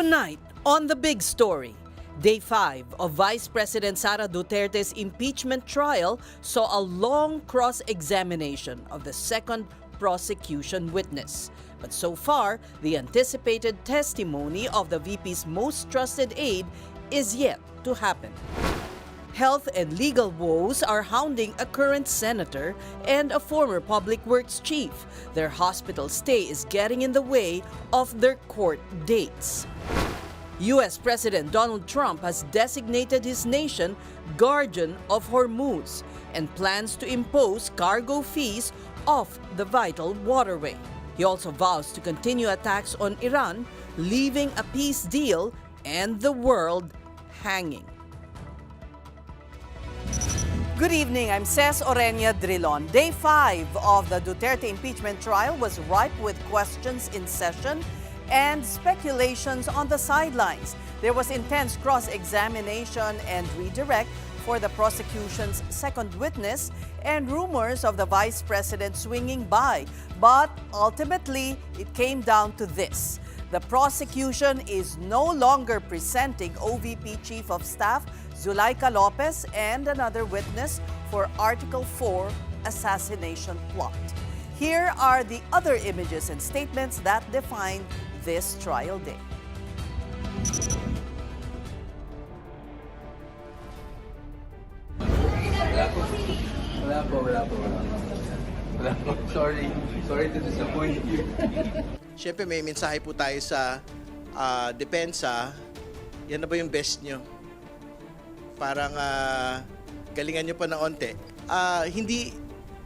Tonight, on The Big Story, Day 5 of Vice President Sara Duterte's impeachment trial saw a long cross-examination of the second prosecution witness. But so far, the anticipated testimony of the VP's most trusted aide is yet to happen. Health and legal woes are hounding a current senator and a former public works chief. Their hospital stay is getting in the way of their court dates. U.S. President Donald Trump has designated his nation guardian of Hormuz and plans to impose cargo fees off the vital waterway. He also vows to continue attacks on Iran, leaving a peace deal and the world hanging. Good evening, I'm Ces Oreña-Drilon. Day 5 of the Duterte impeachment trial was ripe with questions in session and speculations on the sidelines. There was intense cross-examination and redirect for the prosecution's second witness and rumors of the vice president swinging by. But ultimately, it came down to this. The prosecution is no longer presenting OVP Chief of Staff Zuleika Lopez and another witness for Article 4 assassination plot. Here are the other images and statements that define this trial day. Wala po. Sorry to disappoint you. Siyempre may mensahe po tayo sa depensa. Yan na ba yung best nyo? Parang galingan nyo pa ng onte. Hindi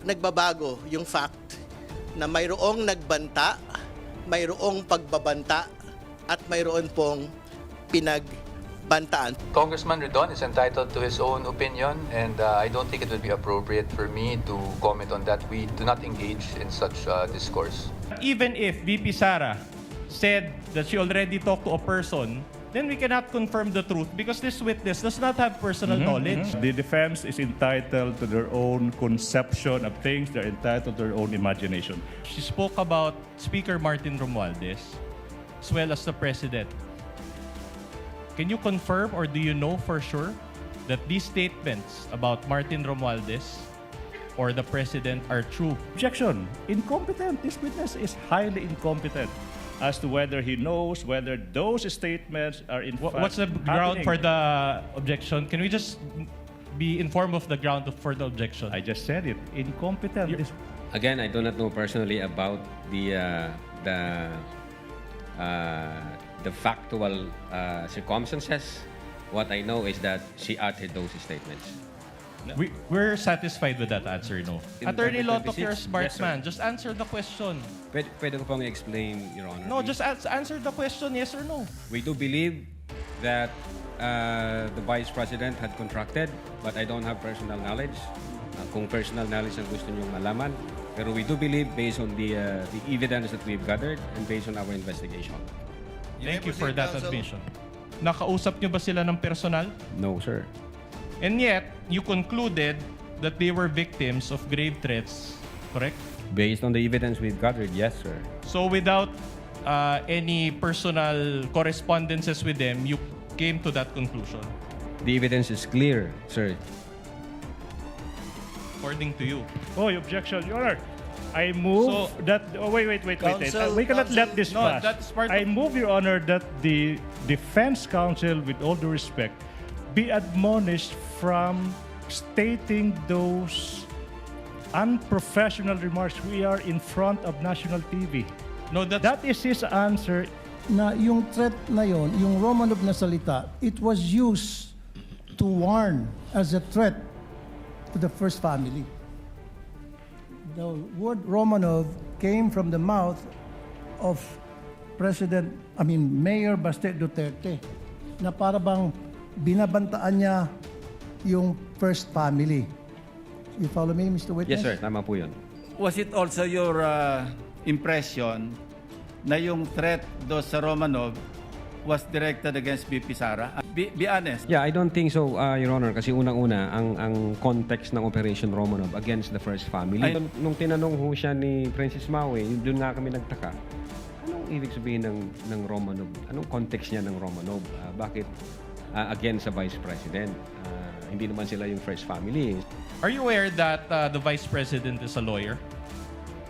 nagbabago yung fact na mayroong nagbanta, mayroong pagbabanta, at mayroon pong pinagbantaan. Congressman Ridon is entitled to his own opinion, and I don't think it would be appropriate for me to comment on that. We do not engage in such discourse. Even if VP Sara said that she already talked to a person, then we cannot confirm the truth because this witness does not have personal knowledge. The defense is entitled to their own conception of things. They're entitled to their own imagination. She spoke about Speaker Martin Romualdez as well as the President. Can you confirm or do you know for sure that these statements about Martin Romualdez or the President are true? Objection. Incompetent. This witness is highly incompetent as to whether he knows whether those statements are in fact What's the ground happening. for the objection? Can we just be informed of the ground for the objection? I just said it. Incompetent. Again, I do not know personally about the factual circumstances. What I know is that she uttered those statements. We're satisfied with that answer, no? In Attorney November Lotoc, you're a 26? smart Yes, sir. man. Just answer the question. Pwede ko pong explain, Your Honor? No, just answer the question, yes or no. We do believe that the Vice President had contracted, but I don't have personal knowledge. Kung personal knowledge ang gusto niyong malaman. Pero we do believe based on the evidence that we've gathered and based on our investigation. Thank you for that admission. Nakausap niyo ba sila ng personal? No, sir. And yet, you concluded that they were victims of grave threats, correct? Based on the evidence we've gathered, yes, sir. So without any personal correspondences with them, you came to that conclusion, The evidence is clear, sir. according to you. Oh, objection, Your Honor. I move that. Oh, wait. We cannot let this No, pass. that's part I of- move, Your Honor, that the defense counsel, with all due respect, be admonished from stating those unprofessional remarks. We are in front of national TV. No, That is his answer. Na yung threat na yon, yung Romanov na salita, it was used to warn as a threat to the first family. The word Romanov came from the mouth of Mayor Baste Duterte, na para bang binabantaan niya yung first family. You follow me, Mr. Witness? Yes, sir. Tama po yun. Was it also your impression na yung threat do sa Romanov was directed against VP Sara? Be honest. Yeah, I don't think so, Your Honor, kasi unang-una, ang context ng Operation Romanov against the first family. Nung tinanong ho siya ni Princess Maui, doon nga kami nagtaka. Anong Anong ibig sabihin ng Romanov? Anong context niya ng Romanov? Bakit against sa Vice President? Hindi naman sila yung first family. Are you aware that the Vice President is a lawyer?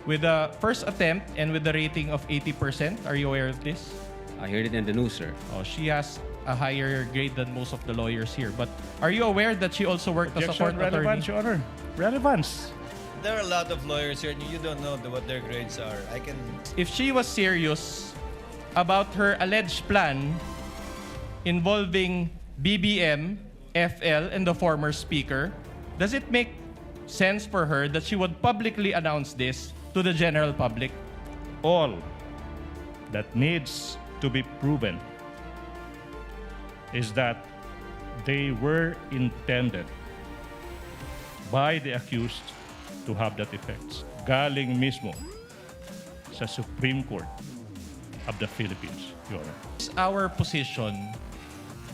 With the first attempt and with the rating of 80%, are you aware of this? I heard it in the news, sir. Oh, she has a higher grade than most of the lawyers here. But are you aware that she also worked as a court Objection, attorney? relevance, Your Honor. Relevance. There are a lot of lawyers here and you don't know what their grades are. I can... If she was serious about her alleged plan involving BBM, FL, and the former speaker, does it make sense for her that she would publicly announce this to the general public? All that needs to be proven is that they were intended by the accused to have that effect. Galing mismo sa Supreme Court of the Philippines, Your Honor. It's our position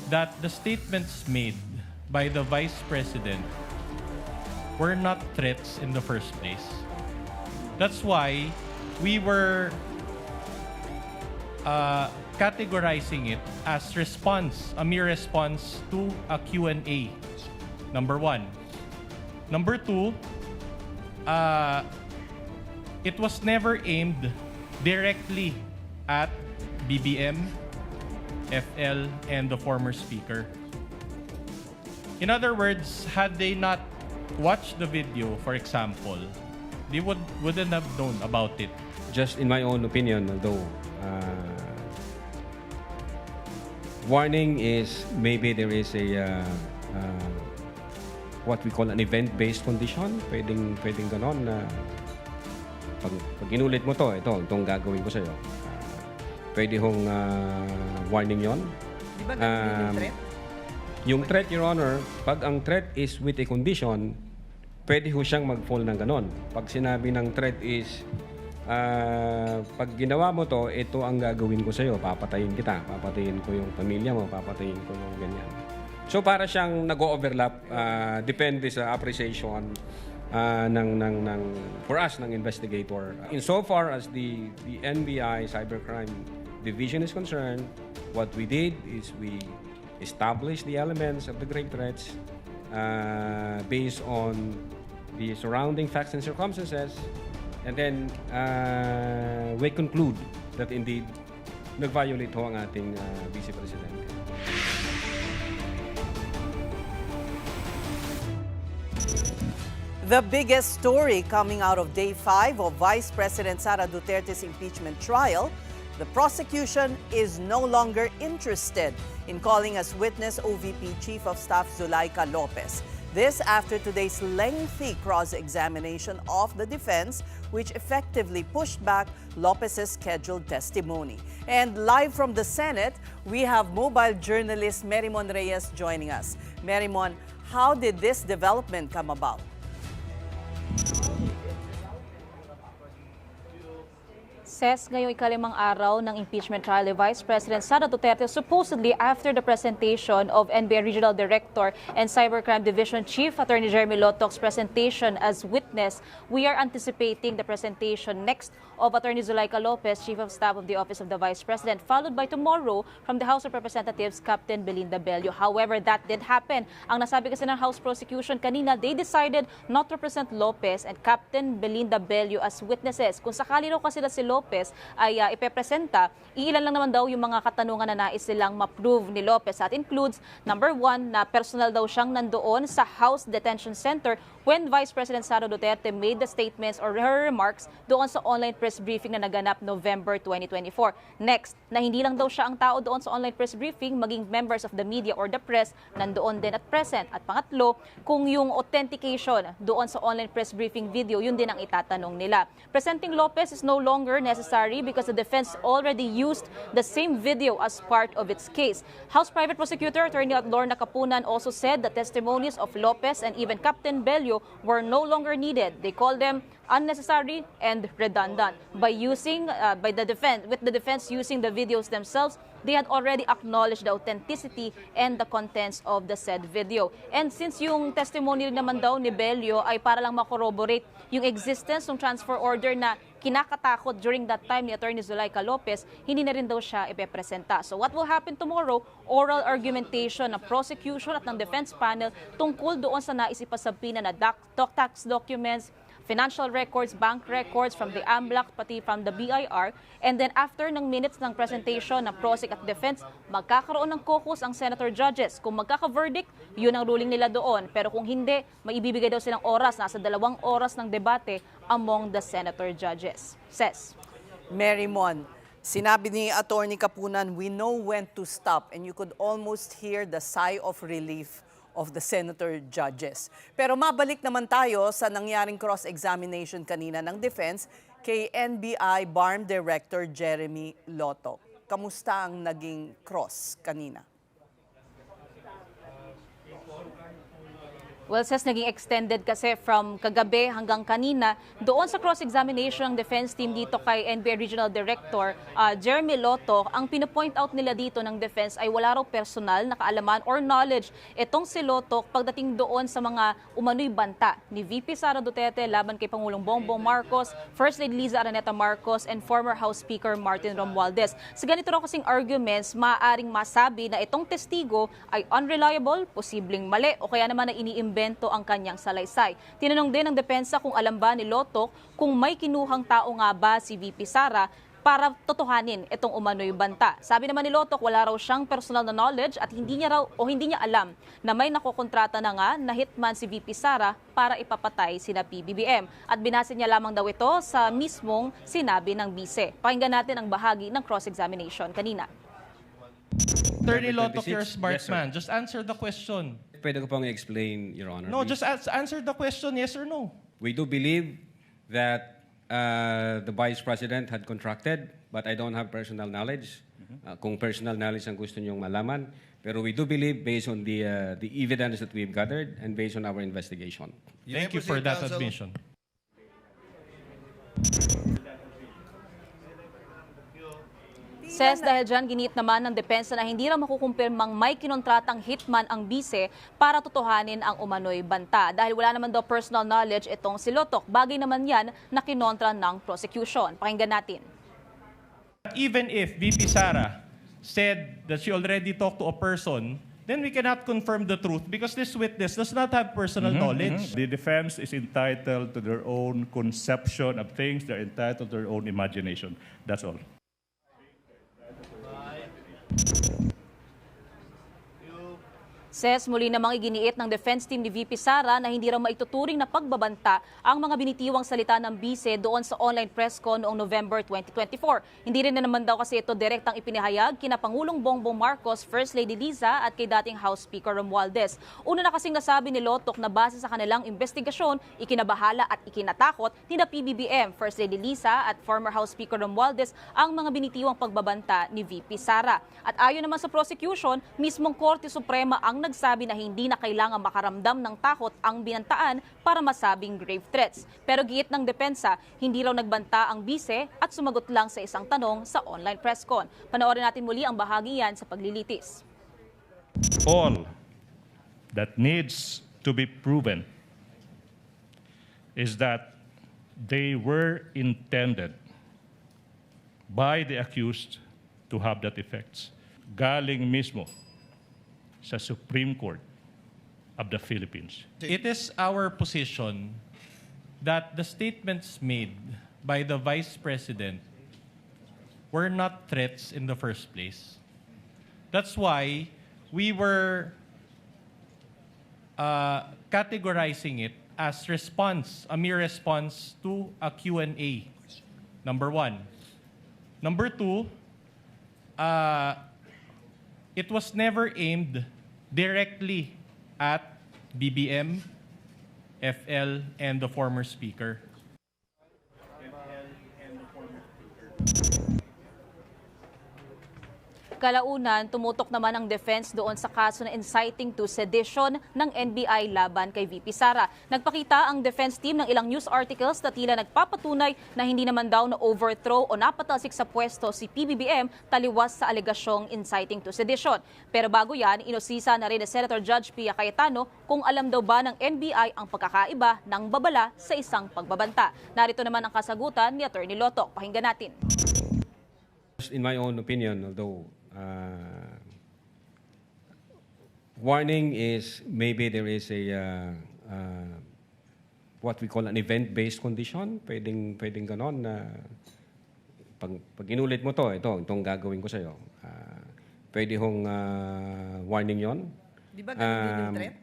that the statements made by the Vice President were not threats in the first place. That's why we were categorizing it as response, a mere response to a Q&A. Number one. Number two, it was never aimed directly at BBM, FL, and the former speaker. In other words, had they not watched the video, for example, they wouldn't have known about it. Just in my own opinion, though, warning is maybe there is a what we call an event-based condition. Pwedeng ganon na pag inulit mo itong gagawin ko sa'yo. Pwede hong warning yon. Di ba ganun yung threat? Yung threat, Your Honor, pag ang threat is with a condition, pwede ho siyang mag-fall ng ganon. Pag sinabi ng threat is, pag ginawa mo to, ito ang gagawin ko sa'yo, papatayin kita, papatayin ko yung pamilya mo, papatayin ko yung ganyan. So para siyang nag-overlap, depende sa appreciation for us, ng investigator. Insofar as the NBI Cybercrime Division is concerned, what we did is we established the elements of the grave threats based on the surrounding facts and circumstances, and then we conclude that indeed nag-violate ho ang ating Vice Presidente. The biggest story coming out of Day 5 of Vice President Sara Duterte's impeachment trial, the prosecution is no longer interested in calling as witness OVP Chief of Staff Zuleika Lopez. This after today's lengthy cross-examination of the defense, which effectively pushed back Lopez's scheduled testimony. And live from the Senate, we have mobile journalist Merimon Reyes joining us. Merimon, how did this development come about? Ses, ngayong ikalimang araw ng impeachment trial ni Vice President Sara Duterte, supposedly after the presentation of NBI Regional Director and Cybercrime Division Chief Attorney Jeremy Lotoc's presentation as witness, we are anticipating the presentation next of Attorney Zuleika Lopez, Chief of Staff of the Office of the Vice President, followed by tomorrow from the House of Representatives, Captain Belinda Bello. However, that did happen. Ang nasabi kasi ng House Prosecution kanina, they decided not to present Lopez and Captain Belinda Bello as witnesses. Kung sakali raw kasi si Lopez ay ipepresenta, iilan lang naman daw yung mga katanungan na nais silang ma-prove ni Lopez. That includes, number one, na personal daw siyang nandoon sa House Detention Center when Vice President Sara Duterte made the statements or her remarks doon sa online press briefing na naganap November 2024. Next, na hindi lang daw siya ang tao doon sa online press briefing, maging members of the media or the press nandoon din at present. At pangatlo, kung yung authentication doon sa online press briefing video, yun din ang itatanong nila. Presenting Lopez is no longer necessary because the defense already used the same video as part of its case. House Private Prosecutor Attorney Lorna Capunan also said the testimonies of Lopez and even Captain Bello were no longer needed. They called them unnecessary and redundant. By the defense using the videos themselves, they had already acknowledged the authenticity and the contents of the said video. And since yung testimony naman daw ni Bello ay para lang makorroborate yung existence ng transfer order na kinakatakot during that time ni Attorney Zulaika Lopez, hindi na rin daw siya ipepresenta. So what will happen tomorrow? Oral argumentation ng prosecution at ng defense panel tungkol doon sa nais ipasabina na tax documents, financial records, bank records from the AMLAC, pati from the BIR. And then after ng minutes ng presentation ng prosec at defense, magkakaroon ng caucus ang senator judges. Kung magkaka-verdict, yun ang ruling nila doon. Pero kung hindi, maibibigay daw silang oras, nasa 2 oras ng debate among the senator judges. Ses. Mary Mon, sinabi ni Attorney Kapunan, we know when to stop, and you could almost hear the sigh of relief of the senator judges. Pero mabalik naman tayo sa nangyaring cross-examination kanina ng defense kay NBI BARM Director Jeremy Lotoc. Kamusta ang naging cross kanina? Well, Ses, naging extended kasi from kagabi hanggang kanina. Doon sa cross-examination ng defense team dito kay NBI Regional Director Jeremy Lotoc, ang pinapoint out nila dito ng defense ay wala raw personal na kaalaman or knowledge itong si Lotoc pagdating doon sa mga umano'y banta ni VP Sara Duterte laban kay Pangulong Bongbong Marcos, First Lady Liza Araneta Marcos, and former House Speaker Martin Romualdez. Sa ganito raw kasing arguments, maaaring masabi na itong testigo ay unreliable, posibleng mali, o kaya naman na iniimbento ang kanyang salaysay. Tinanong din ng depensa kung alam ba ni Lotoc kung may kinuhang tao nga ba si VP Sara para totohanin itong umano'y banta. Sabi naman ni Lotoc, wala raw siyang personal na knowledge at hindi niya alam na may nakokontrata na nga na hitman si VP Sara para ipapatay sina PBBM. At binase niya lamang daw ito sa mismong sinabi ng bise. Pakinggan natin ang bahagi ng cross-examination kanina. Attorney Lotoc, you're a smart Yes, sir. man. Just answer the question. Pwede ko pang i-explain, Your Honor. No, please? just answer the question, yes or no. We do believe that the Vice President had contracted, but I don't have personal knowledge. Kung personal knowledge ang gusto niyong malaman. Pero we do believe based on the evidence that we've gathered and based on our investigation. Thank you for that admission. Ses, dahil dyan, ginit naman ng depensa na hindi raw makukumpirmang may kinontratang hitman ang bise para totohanin ang umano'y banta. Dahil wala naman daw personal knowledge itong si Lotoc. Bagay naman yan na kinontra ng prosecution. Pakinggan natin. Even if VP Sara said that she already talked to a person, then we cannot confirm the truth because this witness does not have personal knowledge. The defense is entitled to their own conception of things. They're entitled to their own imagination. That's all. Ses, muli namang iginiit ng defense team ni VP Sara na hindi raw maituturing na pagbabanta ang mga binitiwang salita ng bise doon sa online press con noong November 2024. Hindi rin na naman daw kasi ito direktang ipinahayag kina Pangulong Bongbong Marcos, First Lady Liza at kay dating House Speaker Romualdez. Una na kasing nasabi ni Lotoc na base sa kanilang investigasyon, ikinabahala at ikinatakot ni na PBBM, First Lady Liza at former House Speaker Romualdez ang mga binitiwang pagbabanta ni VP Sara. At ayon naman sa prosecution, mismong Korte Suprema ang nagsabi na hindi na kailangan makaramdam ng takot ang binantaan para masabing grave threats. Pero giit ng depensa, hindi raw nagbanta ang bise at sumagot lang sa isang tanong sa online press con. Panoorin natin muli ang bahagi yan sa paglilitis. All that needs to be proven is that they were intended by the accused to have that effects. Galing mismo sa Supreme Court of the Philippines. It is our position that the statements made by the Vice President were not threats in the first place. That's why we were categorizing it as response, a mere response to a Q&A, number one. Number two, it was never aimed directly at BBM, FL, and the former speaker. Kalaunan, tumutok naman ang defense doon sa kaso na inciting to sedition ng NBI laban kay VP Sara. Nagpakita ang defense team ng ilang news articles na tila nagpapatunay na hindi naman daw na overthrow o napatalsik sa pwesto si PBBM taliwas sa alegasyong inciting to sedition. Pero bago yan, inusisa na rin ni Senator Judge Pia Cayetano kung alam daw ba ng NBI ang pagkakaiba ng babala sa isang pagbabanta. Narito naman ang kasagutan ni Attorney Lotoc. Pakinggan natin. In my own opinion, although warning is maybe there is a what we call an event-based condition. Pwedeng ganon na pag inulit mo itong gagawin ko sa'yo. Pwede hong warning yon. Di ba ganun din yung threat?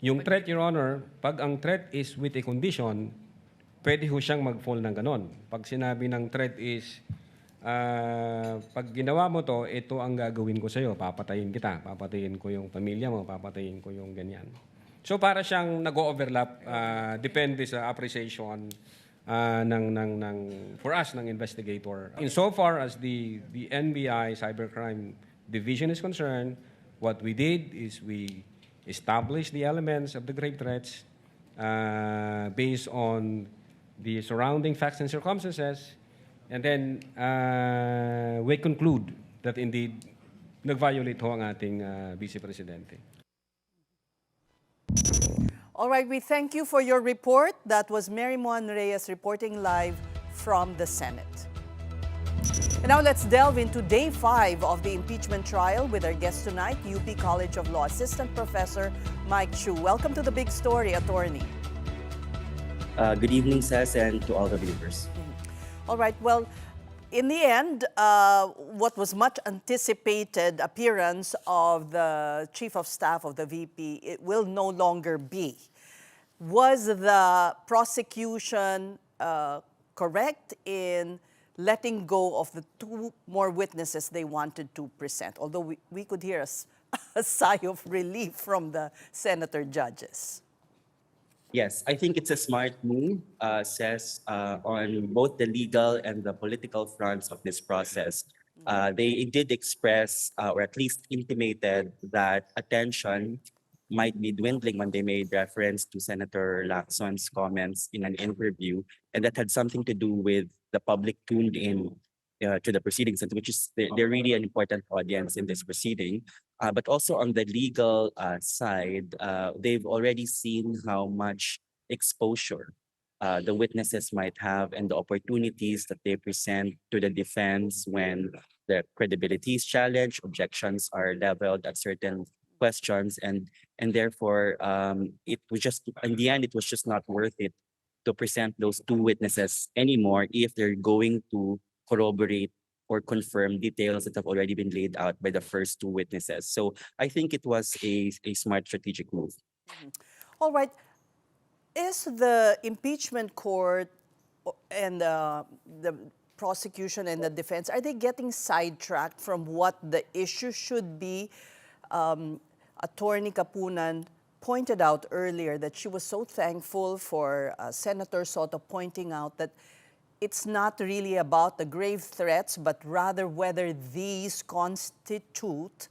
Yung threat, Your Honor, pag ang threat is with a condition, pwede ho siyang mag-fall ng ganon. Pag sinabi ng threat is pag ginawa mo ito ang gagawin ko sa'yo, papatayin kita, papatayin ko yung pamilya mo, papatayin ko yung ganyan. So para siyang nag-overlap, depende sa appreciation for us, ng investigator. Insofar as the NBI Cybercrime Division is concerned, what we did is we established the elements of the grave threats based on the surrounding facts and circumstances. And then we conclude that indeed nag-violate ho ang ating Vice Presidente. All right, we thank you for your report. That was Mary Moan Reyes reporting live from the Senate. And now let's delve into day 5 of the impeachment trial with our guest tonight, UP College of Law Assistant Professor Mike Chu. Welcome to The Big Story, Attorney. Good evening, Ces, and to all the viewers. All right, well, in the end, what was much anticipated appearance of the Chief of Staff of the VP, it will no longer be. Was the prosecution correct in letting go of the 2 more witnesses they wanted to present? Although we could hear a sigh of relief from the senator judges. Yes, I think it's a smart move, Ces, on both the legal and the political fronts of this process. They did express, or at least intimated, that attention might be dwindling when they made reference to Senator Lacson's comments in an interview, and that had something to do with the public tuned in to the proceedings, which is they're really an important audience in this proceeding. But also on the legal side, they've already seen how much exposure the witnesses might have and the opportunities that they present to the defense when the credibility is challenged, objections are leveled at certain questions, and therefore it was just, in the end, it was just not worth it to present those 2 witnesses anymore if they're going to corroborate or confirm details that have already been laid out by the first 2 witnesses. So I think it was a smart strategic move. All right. Is the impeachment court and the prosecution and the defense, are they getting sidetracked from what the issue should be? Attorney Kapunan pointed out earlier that she was so thankful for Senator Soto pointing out that it's not really about the grave threats, but rather whether these constitute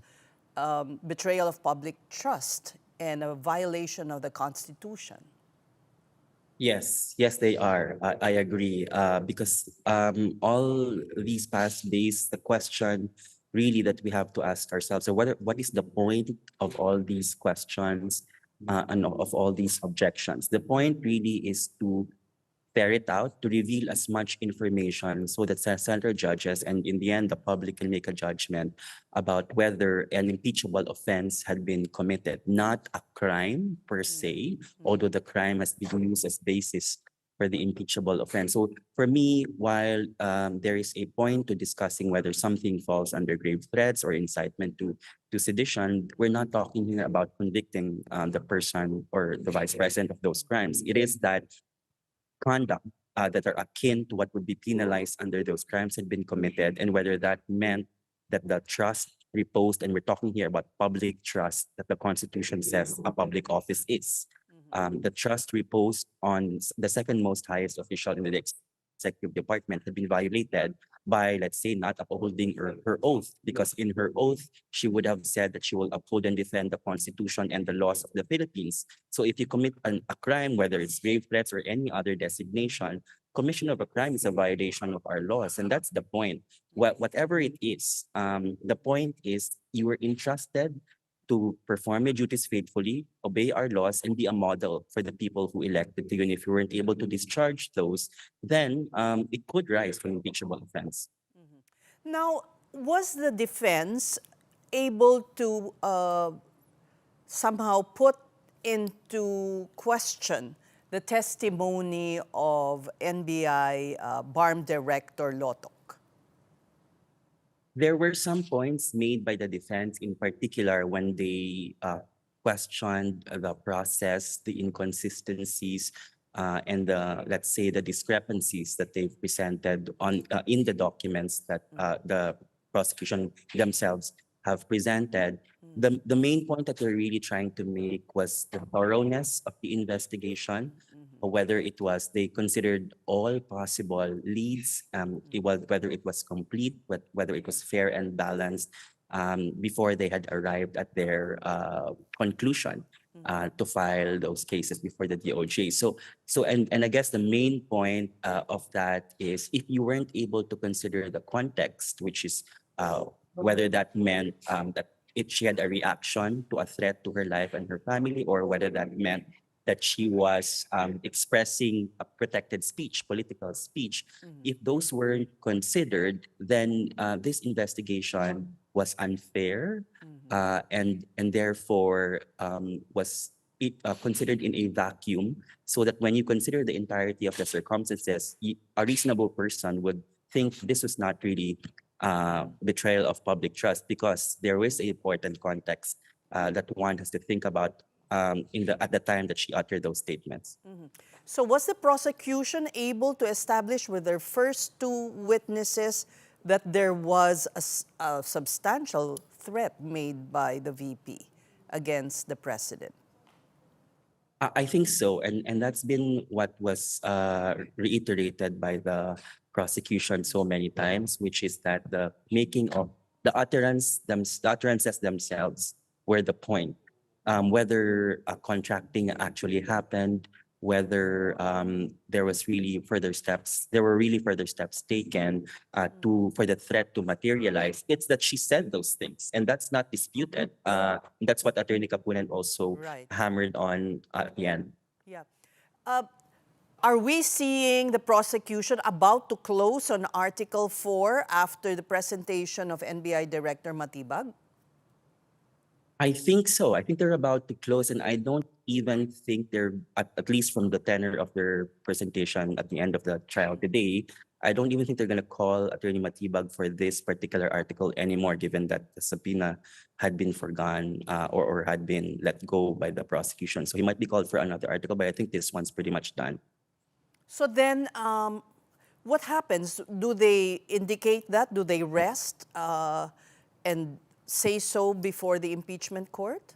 betrayal of public trust and a violation of the Constitution. Yes, they are. I agree. Because all these past days, the question really that we have to ask ourselves, so what is the point of all these questions and of all these objections? The point really is to ferret out, to reveal as much information so that senator judges and in the end the public can make a judgment about whether an impeachable offense had been committed, not a crime per se, although the crime has been used as basis for the impeachable offense. So for me, while there is a point to discussing whether something falls under grave threats or incitement to sedition, we're not talking here about convicting the person or the vice president of those crimes. It is that conduct that are akin to what would be penalized under those crimes had been committed, and whether that meant that the trust reposed, and we're talking here about public trust that the Constitution says a public office is. The trust reposed on the second most highest official in the executive department had been violated by, let's say, not upholding her oath, because in her oath, she would have said that she will uphold and defend the Constitution and the laws of the Philippines. So if you commit a crime, whether it's grave threats or any other designation, commission of a crime is a violation of our laws. And that's the point. Whatever it is, the point is you were entrusted to perform your duties faithfully, obey our laws, and be a model for the people who elected you. And if you weren't able to discharge those, then it could rise to an impeachable offense. Now, was the defense able to somehow put into question the testimony of NBI BARM Director Lotoc? There were some points made by the defense, in particular when they questioned the process, the inconsistencies, and the, let's say, the discrepancies that they've presented on in the documents that the prosecution themselves have presented. The main point that they're really trying to make was the thoroughness of the investigation, or whether it was they considered all possible leads, whether it was complete, whether it was fair and balanced, before they had arrived at their conclusion to file those cases before the DOJ. And I guess the main point of that is, if you weren't able to consider the context, which is whether that meant that she had a reaction to a threat to her life and her family, or whether that meant that she was expressing a protected speech, political speech. If those weren't considered, then this investigation was unfair, and therefore was considered in a vacuum, so that when you consider the entirety of the circumstances, a reasonable person would think this was not really betrayal of public trust, because there is an important context that one has to think about at the time that she uttered those statements. So was the prosecution able to establish with their first two witnesses that there was a substantial threat made by the VP against the president? I think so, and that's been what was reiterated by the prosecution so many times, which is that the making of the utterances themselves were the point. Whether contracting actually happened, whether there were really further steps taken for the threat to materialize. It's that she said those things, and that's not disputed. That's what Attorney Kapunan also hammered on at the end. Yeah. Are we seeing the prosecution about to close on Article 4 after the presentation of NBI Director Matibag? I think so. I think they're about to close, and I don't even think they're, at least from the tenor of their presentation at the end of the trial today, I don't even think they're going to call Attorney Matibag for this particular article anymore, given that the subpoena had been forgone or had been let go by the prosecution. So he might be called for another article, but I think this one's pretty much done. So then, what happens? Do they indicate that? Do they rest and say so before the impeachment court?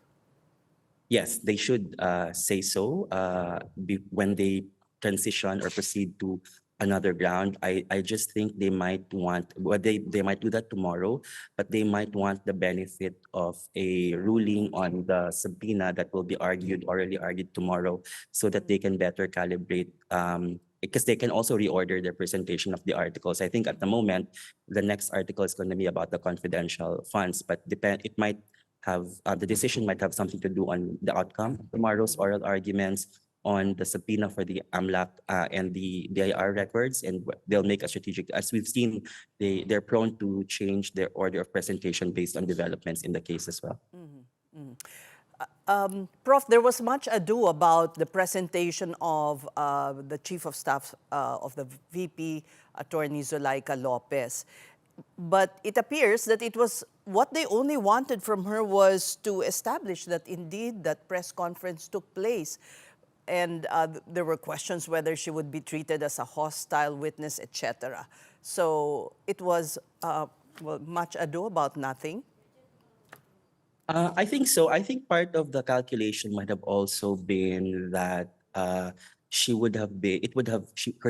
Yes, they should say so when they transition or proceed to another ground. I just think they might want, they might do that tomorrow, but they might want the benefit of a ruling on the subpoena that will be orally argued tomorrow, so that they can better calibrate, because they can also reorder their presentation of the articles. I think at the moment, the next article is going to be about the confidential funds, but it might have, the decision might have something to do on the outcome of tomorrow's oral arguments, on the subpoena for the AMLAC and the DIR records, and they'll make a strategic, as we've seen, they're prone to change their order of presentation based on developments in the case as well. Prof, there was much ado about the presentation of the Chief of Staff of the VP, Attorney Zulaika Lopez. But it appears that it was what they only wanted from her was to establish that indeed that press conference took place. And there were questions whether she would be treated as a hostile witness, etc. So it was much ado about nothing. I think so. I think part of the calculation might have also been that her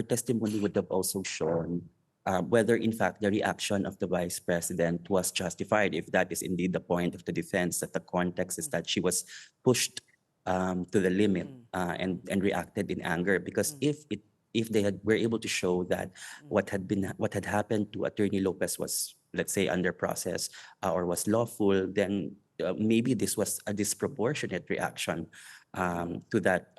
testimony would have also shown whether in fact the reaction of the vice president was justified, if that is indeed the point of the defense, that the context is that she was pushed to the limit and reacted in anger. Because if they were able to show that what had happened to Attorney Lopez was, let's say, under process or was lawful, then maybe this was a disproportionate reaction to that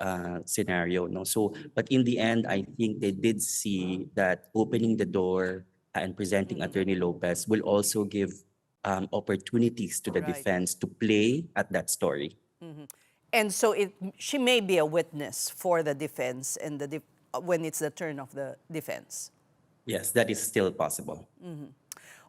scenario. No, so but in the end, I think they did see that opening the door and presenting Attorney Lopez will also give opportunities to the Right. defense to play at that story. And so she may be a witness for the defense and when it's the turn of the defense. Yes, that is still possible.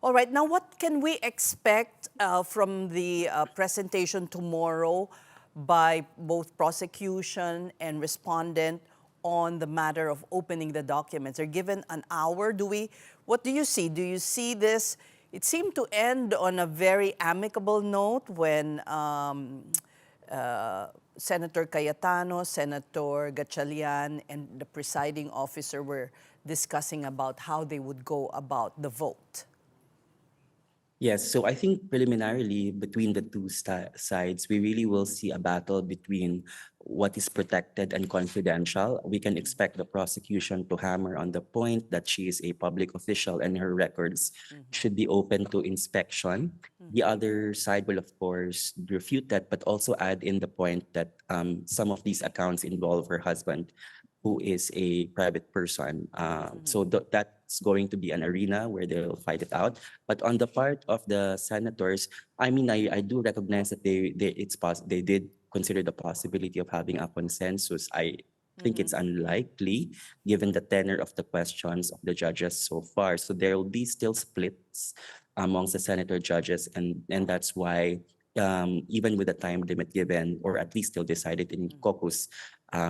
All right, now what can we expect from the presentation tomorrow by both prosecution and respondent on the matter of opening the documents? They're given an hour. What do you see? Do you see this? It seemed to end on a very amicable note when Senator Cayetano, Senator Gatchalian, and the presiding officer were discussing about how they would go about the vote. Yes, so I think preliminarily between the two sides, we really will see a battle between what is protected and confidential. We can expect the prosecution to hammer on the point that she is a public official and her records should be open to inspection. The other side will, of course, refute that, but also add in the point that some of these accounts involve her husband, who is a private person. So that's going to be an arena where they'll fight it out. But on the part of the senators, I mean, I do recognize that they did consider the possibility of having a consensus. I think it's unlikely given the tenor of the questions of the judges so far. So there will be still splits amongst the senator judges, and that's why even with the time limit given, or at least still decided in caucus,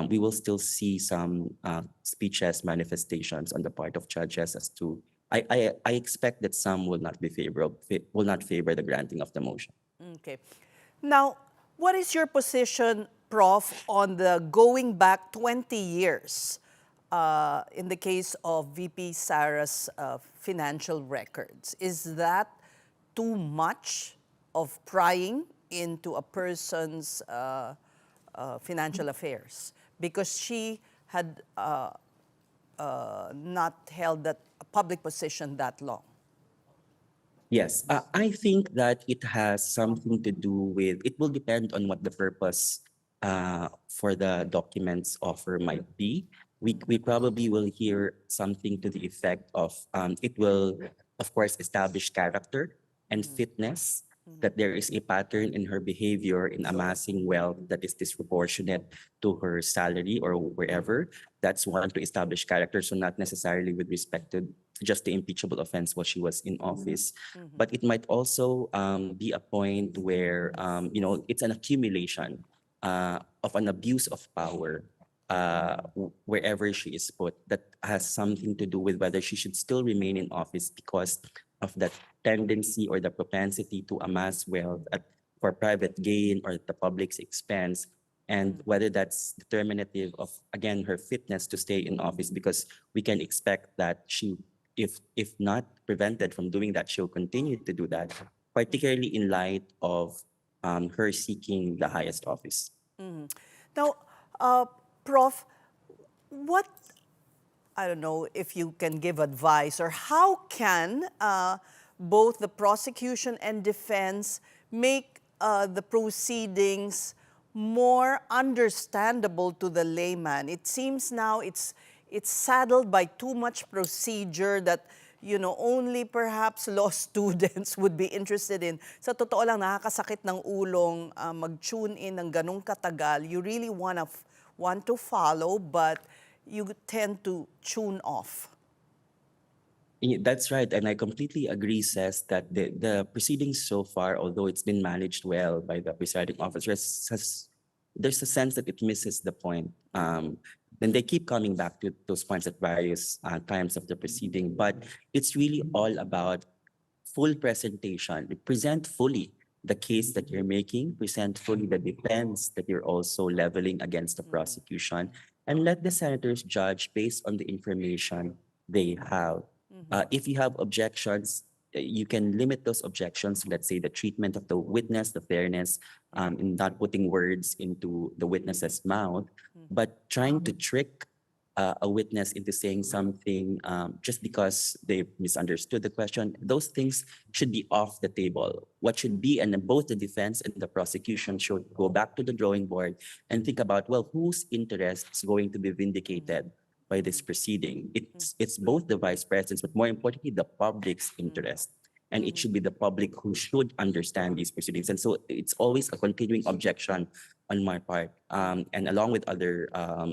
we will still see some speeches, manifestations on the part of judges as to. I expect that some will not favor the granting of the motion. Okay. Now, what is your position, Prof, on the going back 20 years in the case of VP Sara's financial records? Is that too much of prying into a person's financial affairs? Because she had not held that public position that long. Yes, I think that it has something to do with, it will depend on what the purpose for the documents offer might be. We probably will hear something to the effect of, it will, of course, establish character and fitness, that there is a pattern in her behavior in amassing wealth that is disproportionate to her salary or wherever. That's one, to establish character, so not necessarily with respect to just the impeachable offense while she was in office. But it might also be a point where, it's an accumulation of an abuse of power wherever she is put, that has something to do with whether she should still remain in office because of that tendency or the propensity to amass wealth for private gain or at the public's expense, and whether that's determinative of, again, her fitness to stay in office, because we can expect that she, if not prevented from doing that, she'll continue to do that, particularly in light of her seeking the highest office. Now, Prof, I don't know if you can give advice, or how can both the prosecution and defense make the proceedings more understandable to the layman? It seems now it's saddled by too much procedure that only perhaps law students would be interested in. Sa totoo lang, nakakasakit ng ulong mag-tune in ng ganong katagal. You really want to follow, but you tend to tune off. That's right, and I completely agree, Ces, that the proceedings so far, although it's been managed well by the presiding officers, there's a sense that it misses the point. Then they keep coming back to those points at various times of the proceeding, but it's really all about full presentation. Present fully the case that you're making, present fully the defense that you're also leveling against the prosecution, and let the senators judge based on the information they have. If you have objections, you can limit those objections. Let's say the treatment of the witness, the fairness, in not putting words into the witness's mouth, but trying to trick a witness into saying something just because they misunderstood the question. Those things should be off the table. What should be, and then both the defense and the prosecution should go back to the drawing board and think about, well, whose interest is going to be vindicated by this proceeding? It's both the vice president's, but more importantly, the public's interest. And it should be the public who should understand these proceedings. And so it's always a continuing objection on my part, and along with other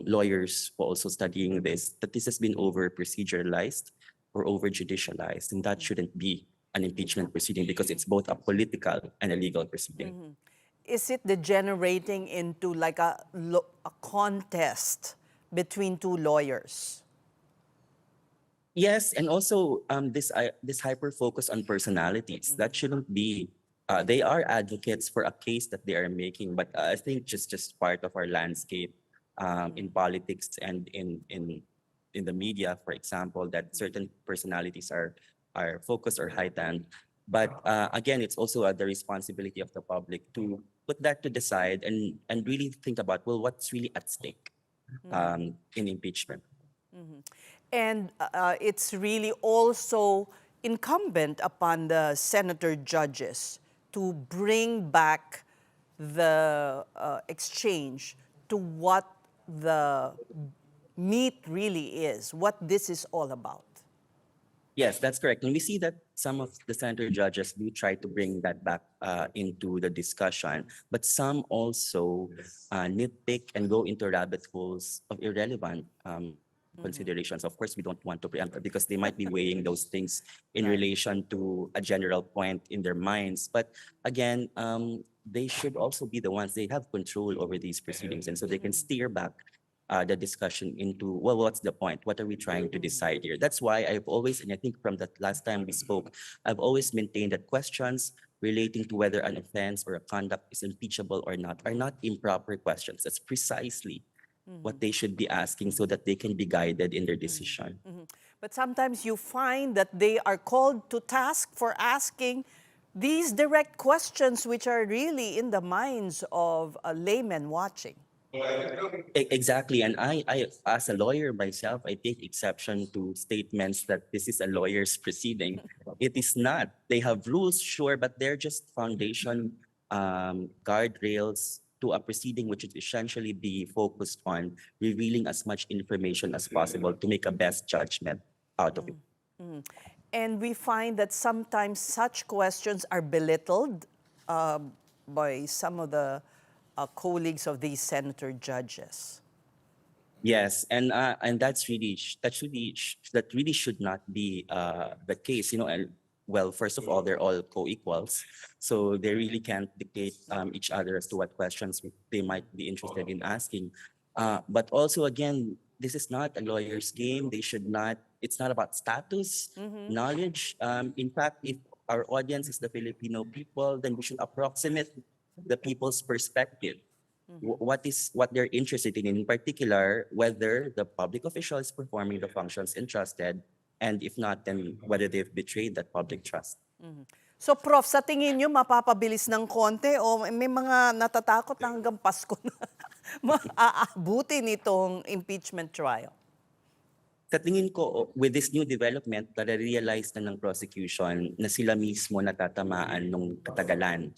lawyers who are also studying this, that this has been over proceduralized or over judicialized, and that shouldn't be an impeachment proceeding because it's both a political and a legal proceeding. Is it degenerating into like a contest between two lawyers? Yes, and also this hyper focus on personalities that shouldn't be. They are advocates for a case that they are making, but I think just part of our landscape in politics and in the media, for example, that certain personalities are focused or heightened. But again, it's also the responsibility of the public to put that to the side and really think about, well, what's really at stake in impeachment. And it's really also incumbent upon the senator judges to bring back the exchange to what the meat really is, what this is all about. Yes, that's correct. And we see that some of the senator judges do try to bring that back into the discussion, but some also nitpick and go into rabbit holes of irrelevant considerations. Of course, we don't want to preempt because they might be weighing those things in relation to a general point in their minds. But again, they should also be the ones, they have control over these proceedings, and so they can steer back the discussion into, well, what's the point? What are we trying to decide here? That's why I've always, and I think from the last time we spoke, I've always maintained that questions relating to whether an offense or a conduct is impeachable or not are not improper questions. That's precisely what they should be asking so that they can be guided in their decision. But sometimes you find that they are called to task for asking these direct questions which are really in the minds of a layman watching. Exactly. And I, as a lawyer myself, I take exception to statements that this is a lawyer's proceeding. It is not. They have rules, sure, but they're just foundation guardrails to a proceeding which would essentially be focused on revealing as much information as possible to make a best judgment out of it. And we find that sometimes such questions are belittled by some of the colleagues of these senator judges. Yes, and that really should not be the case. You know, and well, first of all, they're all co-equals, so they really can't dictate each other as to what questions they might be interested in asking. But also, again, this is not a lawyer's game. They should not. It's not about status, knowledge. In fact, if our audience is the Filipino people, then we should approximate the people's perspective. What they're interested in particular, whether the public official is performing the functions entrusted, and if not, then whether they've betrayed that public trust. So Prof, sa tingin nyo mapapabilis ng konti o may mga natatakot na hanggang Pasko na maaabutin itong impeachment trial? Sa tingin ko, with this new development, na-realize na ng prosecution na sila mismo natatamaan ng katagalan.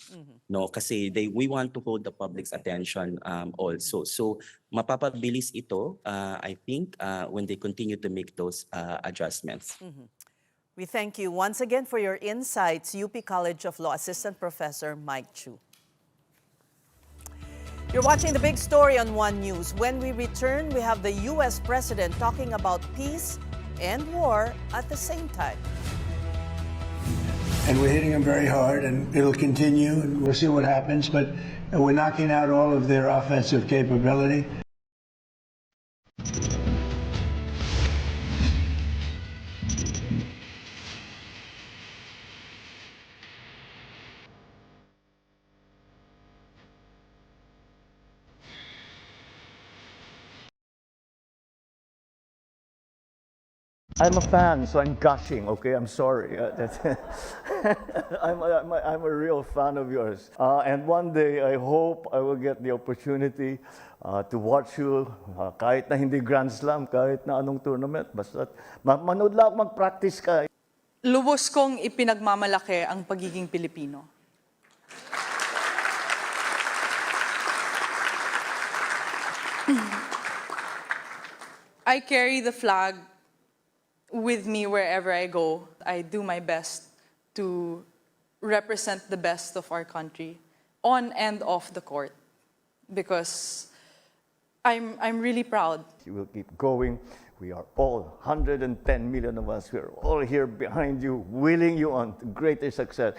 No? Kasi we want to hold the public's attention also. So mapapabilis ito, I think, when they continue to make those adjustments. We thank you once again for your insights, UP College of Law Assistant Professor Mike Chu. You're watching The Big Story on One News. When we return, we have the U.S. President talking about peace and war at the same time. And we're hitting them very hard, and it'll continue, and we'll see what happens. But we're knocking out all of their offensive capability. I'm a fan, so I'm gushing. Okay, I'm sorry. I'm a real fan of yours. And one day, I hope I will get the opportunity to watch you kahit na hindi Grand Slam, kahit na anong tournament. Basta manood lang, mag-practice ka. Lubos kong ipinagmamalaki ang pagiging Pilipino. I carry the flag with me wherever I go. I do my best to represent the best of our country on and off the court because I'm really proud. You will keep going. We are all 110 million of us. We are all here behind you, willing you on to greater success.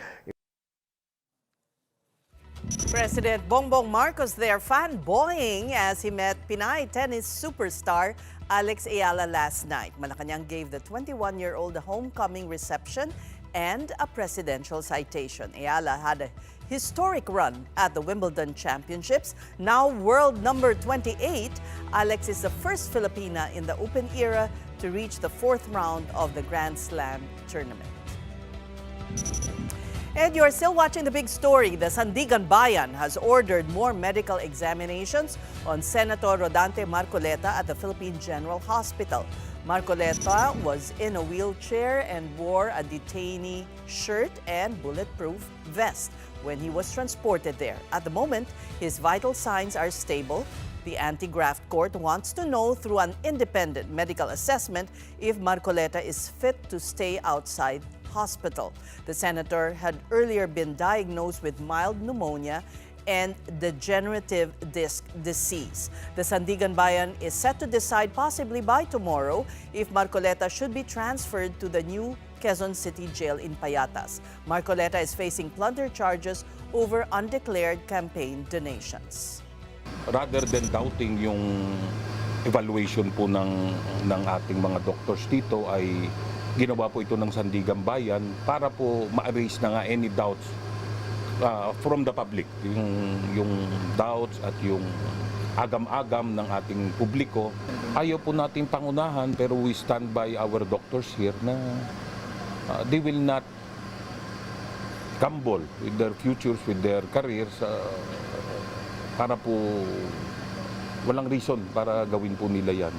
President Bongbong Marcos there fanboying as he met Pinay tennis superstar Alex Ayala last night. Malacanang gave the 21-year-old a homecoming reception and a presidential citation. Ayala had a historic run at the Wimbledon Championships. Now world number 28, Alex is the first Filipina in the Open era to reach the 4th round of the Grand Slam tournament. And you're still watching the big story. The Sandigan Bayan has ordered more medical examinations on Senator Rodante Marcoleta at the Philippine General Hospital. Marcoleta was in a wheelchair and wore a detainee shirt and bulletproof vest when he was transported there. At the moment, his vital signs are stable. The anti-graft court wants to know through an independent medical assessment if Marcoleta is fit to stay outside hospital. The senator had earlier been diagnosed with mild pneumonia and degenerative disc disease. The Sandigan Bayan is set to decide possibly by tomorrow if Marcoleta should be transferred to the new Quezon City Jail in Payatas. Marcoleta is facing plunder charges over undeclared campaign donations. Rather than doubting yung evaluation po ng ating mga doctors dito, ay ginawa po ito ng Sandigan Bayan para po ma-erase na nga any doubts from the public. Yung doubts at yung agam-agam ng ating publiko. Ayaw po natin pangunahan pero we stand by our doctors here na they will not gamble with their futures, with their careers para po walang reason para gawin po nila yan.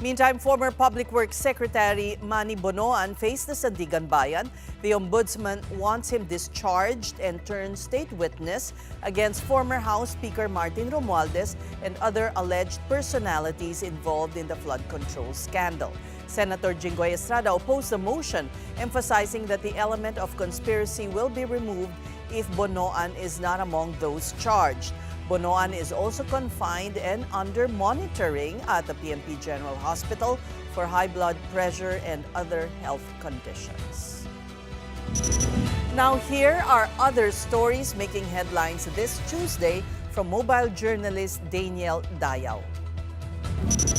Meantime, former Public Works Secretary Manny Bonoan faced the Sandigan Bayan. The ombudsman wants him discharged and turned state witness against former House Speaker Martin Romualdez and other alleged personalities involved in the flood control scandal. Senator Jinggoy Estrada opposed the motion, emphasizing that the element of conspiracy will be removed if Bonoan is not among those charged. Bonoan is also confined and under monitoring at the PNP General Hospital for high blood pressure and other health conditions. Now here are other stories making headlines this Tuesday from mobile journalist Daniel Dayaw.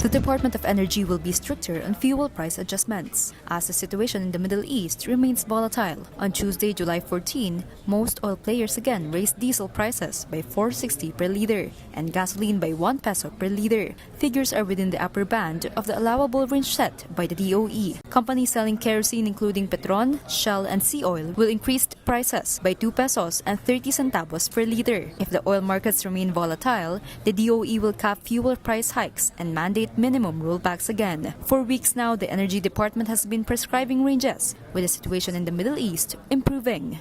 The Department of Energy will be stricter on fuel price adjustments as the situation in the Middle East remains volatile. On Tuesday, July 14, most oil players again raised diesel prices by 4.60 per liter and gasoline by 1 peso per liter. Figures are within the upper band of the allowable range set by the DOE. Companies selling kerosene including Petron, Shell, and Sea Oil will increase prices by 2 pesos and 30 centavos per liter. If the oil markets remain volatile, the DOE will cap fuel price hikes and mandate minimum rollbacks again. For weeks now, the Energy Department has been prescribing ranges, with the situation in the Middle East improving.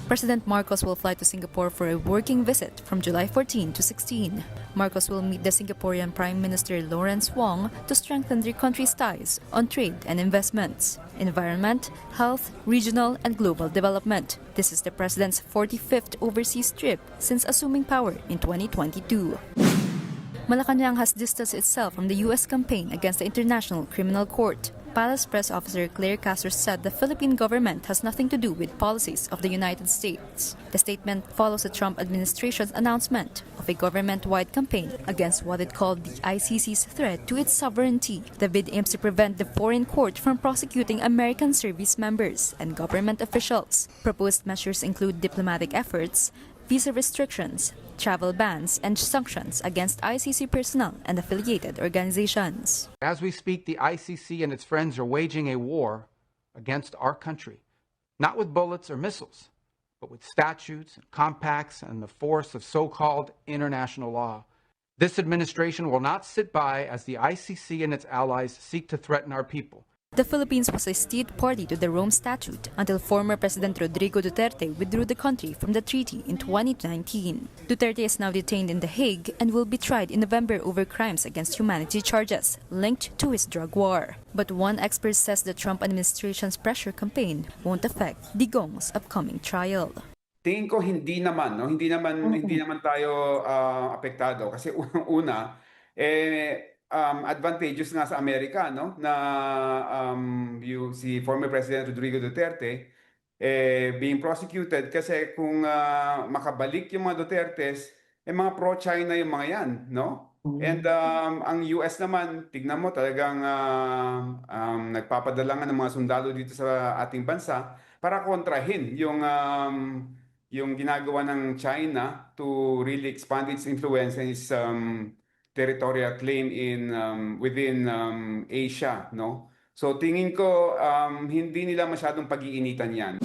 President Marcos will fly to Singapore for a working visit from July 14 to 16. Marcos will meet the Singaporean Prime Minister Lawrence Wong to strengthen their country's ties on trade and investments, environment, health, regional, and global development. This is the president's 45th overseas trip since assuming power in 2022. Malacanang has distanced itself from the U.S. campaign against the International Criminal Court. Palace Press Officer Claire Castro said the Philippine government has nothing to do with policies of the United States. The statement follows the Trump administration's announcement of a government-wide campaign against what it called the ICC's threat to its sovereignty. The bid aims to prevent the foreign court from prosecuting American service members and government officials. Proposed measures include diplomatic efforts, visa restrictions, travel bans, and sanctions against ICC personnel and affiliated organizations. As we speak, the ICC and its friends are waging a war against our country, not with bullets or missiles, but with statutes and compacts and the force of so-called international law. This administration will not sit by as the ICC and its allies seek to threaten our people. The Philippines was a state party to the Rome Statute until former President Rodrigo Duterte withdrew the country from the treaty in 2019. Duterte is now detained in The Hague and will be tried in November over crimes against humanity charges linked to his drug war. But one expert says the Trump administration's pressure campaign won't affect Digong's upcoming trial. Tingin ko hindi naman tayo apektado kasi una advantageous nga sa Amerika, no, na si former President Rodrigo Duterte being prosecuted kasi kung makabalik yung mga Dutertes, mga pro-China yung mga yan, no? And ang US naman, tignan mo talagang nagpapadala nga ng mga sundalo dito sa ating bansa para kontrahin yung ginagawa ng China to really expand its influence and its territorial claim within Asia, no? So tingin ko hindi nila masyadong pag-iinitan 'yan.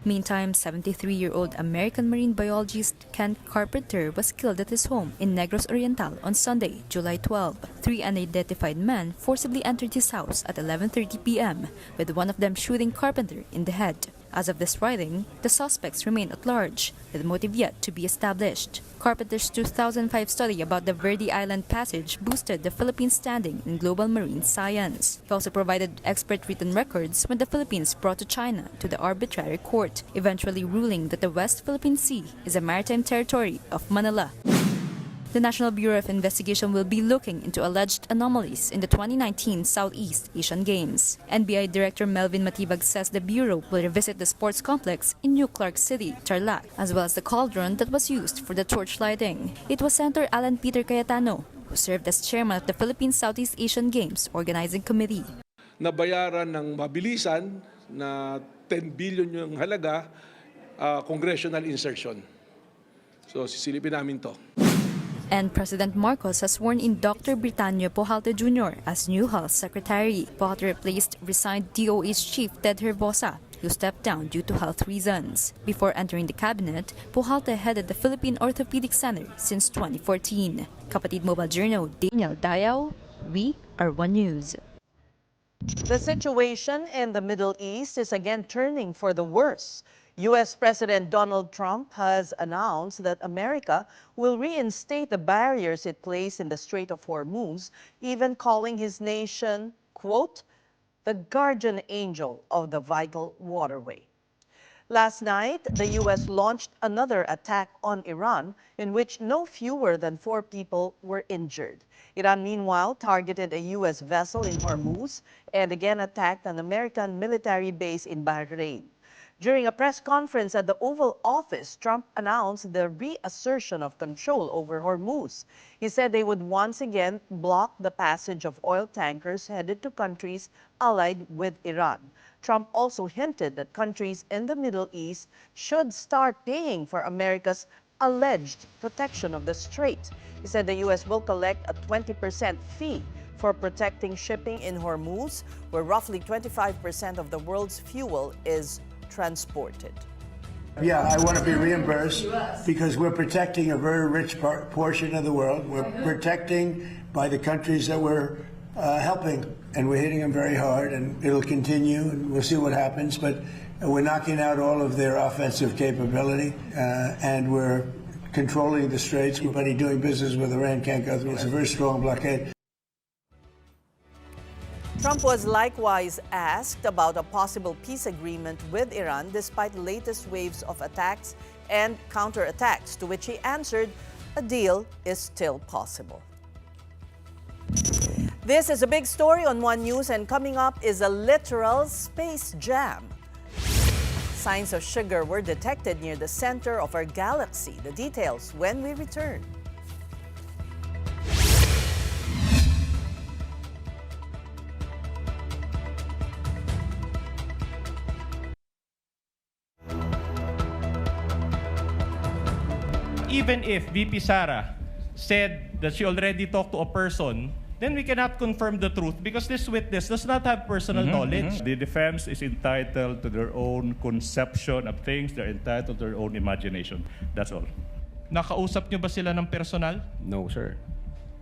Meantime, 73-year-old American marine biologist Ken Carpenter was killed at his home in Negros Oriental on Sunday, July 12. 3 unidentified men forcibly entered his house at 11:30 p.m., with one of them shooting Carpenter in the head. As of this writing, the suspects remain at large, with motive yet to be established. Carpenter's 2005 study about the Verde Island Passage boosted the Philippines' standing in global marine science. He also provided expert written records when the Philippines brought to China to the arbitrary court, eventually ruling that the West Philippine Sea is a maritime territory of Manila. The National Bureau of Investigation will be looking into alleged anomalies in the 2019 Southeast Asian Games. NBI Director Melvin Matibag says the Bureau will revisit the sports complex in New Clark City, Tarlac, as well as the cauldron that was used for the torch lighting. It was Senator Alan Peter Cayetano who served as chairman of the Philippine Southeast Asian Games Organizing Committee. Nabayaran ng mabilisan na 10 billion yung halaga, congressional insertion. So sisilipin namin to. And President Marcos has sworn in Dr. Britanio Pujalte Jr. as new health secretary. Pujalte replaced resigned DOH chief Ted Herbosa, who stepped down due to health reasons. Before entering the cabinet, Pujalte headed the Philippine Orthopedic Center since 2014. Kapatid Mobile Journal, Daniel Dayaw, we are One News. The situation in the Middle East is again turning for the worse. U.S. President Donald Trump has announced that America will reinstate the barriers it placed in the Strait of Hormuz, even calling his nation, quote, the guardian angel of the vital waterway. Last night, the U.S. launched another attack on Iran, in which no fewer than 4 people were injured. Iran, meanwhile, targeted a U.S. vessel in Hormuz and again attacked an American military base in Bahrain. During a press conference at the Oval Office, Trump announced the reassertion of control over Hormuz. He said they would once again block the passage of oil tankers headed to countries allied with Iran. Trump also hinted that countries in the Middle East should start paying for America's alleged protection of the strait. He said the U.S. will collect a 20% fee for protecting shipping in Hormuz, where roughly 25% of the world's fuel is transported. Yeah, I want to be reimbursed because we're protecting a very rich portion of the world. We're protecting by the countries that we're helping, and we're hitting them very hard, and it'll continue, and we'll see what happens. But we're knocking out all of their offensive capability, and we're controlling the straits. Anybody doing business with Iran can't go through. It's a very strong blockade. Trump was likewise asked about a possible peace agreement with Iran despite the latest waves of attacks and counterattacks, to which he answered a deal is still possible. This is a big story on One News, and coming up is a literal space jam. Signs of sugar were detected near the center of our galaxy. The details when we return. even if VP Sara said that she already talked to a person, then we cannot confirm the truth because this witness does not have personal knowledge. The defense is entitled to their own conception of things. They're entitled to their own imagination. That's all. Nakausap niyo ba sila ng personal? No, sir.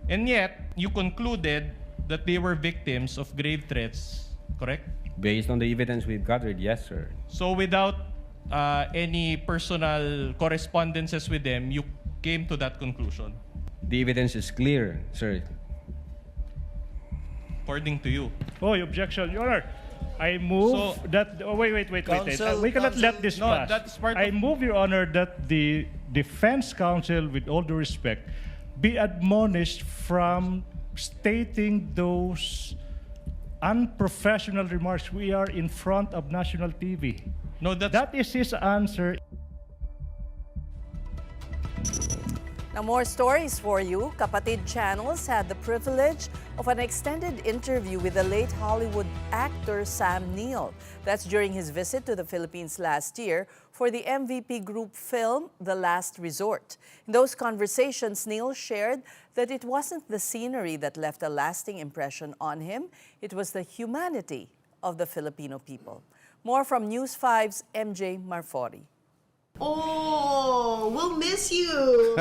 And yet, you concluded that they were victims of grave threats, correct? Based on the evidence we've gathered, yes, sir. So without any personal correspondences with them, you came to that conclusion? The evidence is clear, sir. According to you. Oh, objection, Your Honor. I move that. Oh, wait. We cannot let this pass. That's part I move, Your Honor, that the defense counsel, with all due respect, be admonished from stating those unprofessional remarks. We are in front of national TV. No, that is his answer. Now, more stories for you. Kapatid Channels had the privilege of an extended interview with the late Hollywood actor Sam Neill. That's during his visit to the Philippines last year for the MVP Group film, The Last Resort. In those conversations, Neill shared that it wasn't the scenery that left a lasting impression on him. It was the humanity of the Filipino people. More from News 5's MJ Marfori. Oh, we'll miss you.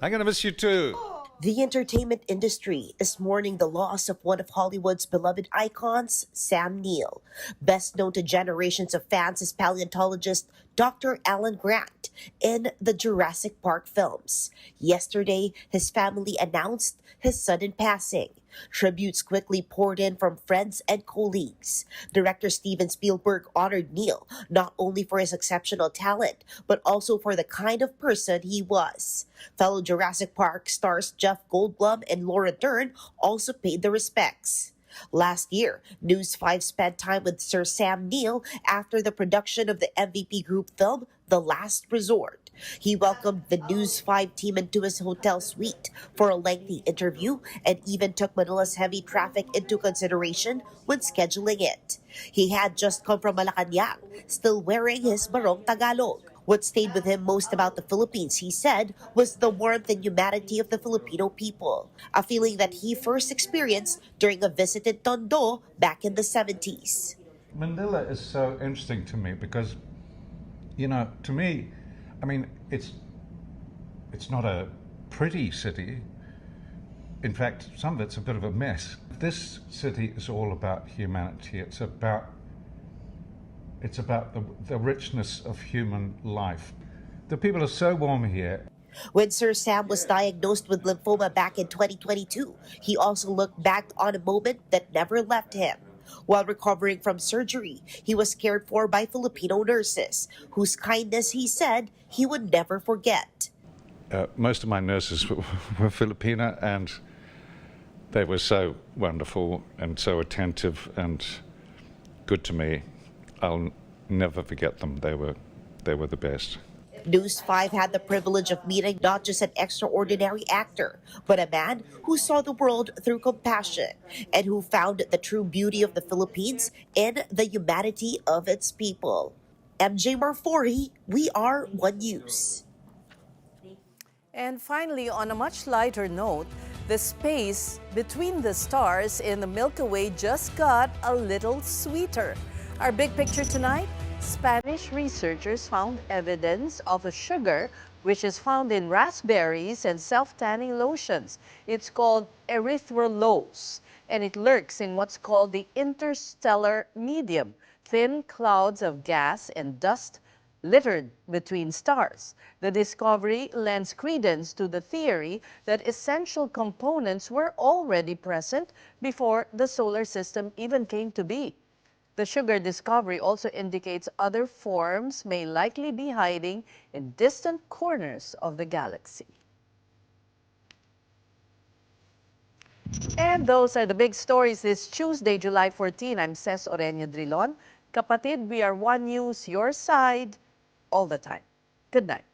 I'm going to miss you too. The entertainment industry is mourning the loss of one of Hollywood's beloved icons, Sam Neill. Best known to generations of fans as paleontologist Dr. Alan Grant in the Jurassic Park films. Yesterday, his family announced his sudden passing. Tributes quickly poured in from friends and colleagues. Director Steven Spielberg honored Neill not only for his exceptional talent, but also for the kind of person he was. Fellow Jurassic Park stars Jeff Goldblum and Laura Dern also paid their respects. Last year, News 5 spent time with Sir Sam Neill after the production of the MVP Group film, The Last Resort. He welcomed the News 5 team into his hotel suite for a lengthy interview and even took Manila's heavy traffic into consideration when scheduling it. He had just come from Malacanang, still wearing his barong Tagalog. What stayed with him most about the Philippines, he said, was the warmth and humanity of the Filipino people, a feeling that he first experienced during a visit in Tondo back in the 70s. Manila is so interesting to me because, you know, to me, I mean, it's not a pretty city. In fact, some of it's a bit of a mess. This city is all about humanity. It's about the richness of human life. The people are so warm here. When Sir Sam was diagnosed with lymphoma back in 2022, he also looked back on a moment that never left him. While recovering from surgery, he was cared for by Filipino nurses, whose kindness, he said, he would never forget. Most of my nurses were Filipina, and they were so wonderful and so attentive and good to me. I'll never forget them. They were the best. News 5 had the privilege of meeting not just an extraordinary actor, but a man who saw the world through compassion and who found the true beauty of the Philippines in the humanity of its people. MJ Marfori, we are One News. And finally, on a much lighter note, the space between the stars in the Milky Way just got a little sweeter. Our big picture tonight, Spanish researchers found evidence of a sugar which is found in raspberries and self-tanning lotions. It's called erythrulose, and it lurks in what's called the interstellar medium, thin clouds of gas and dust littered between stars. The discovery lends credence to the theory that essential components were already present before the solar system even came to be. The sugar discovery also indicates other forms may likely be hiding in distant corners of the galaxy. And those are the big stories this Tuesday, July 14. I'm Ces Oreña-Drilon. Kapatid, we are One News, your side, all the time. Good night.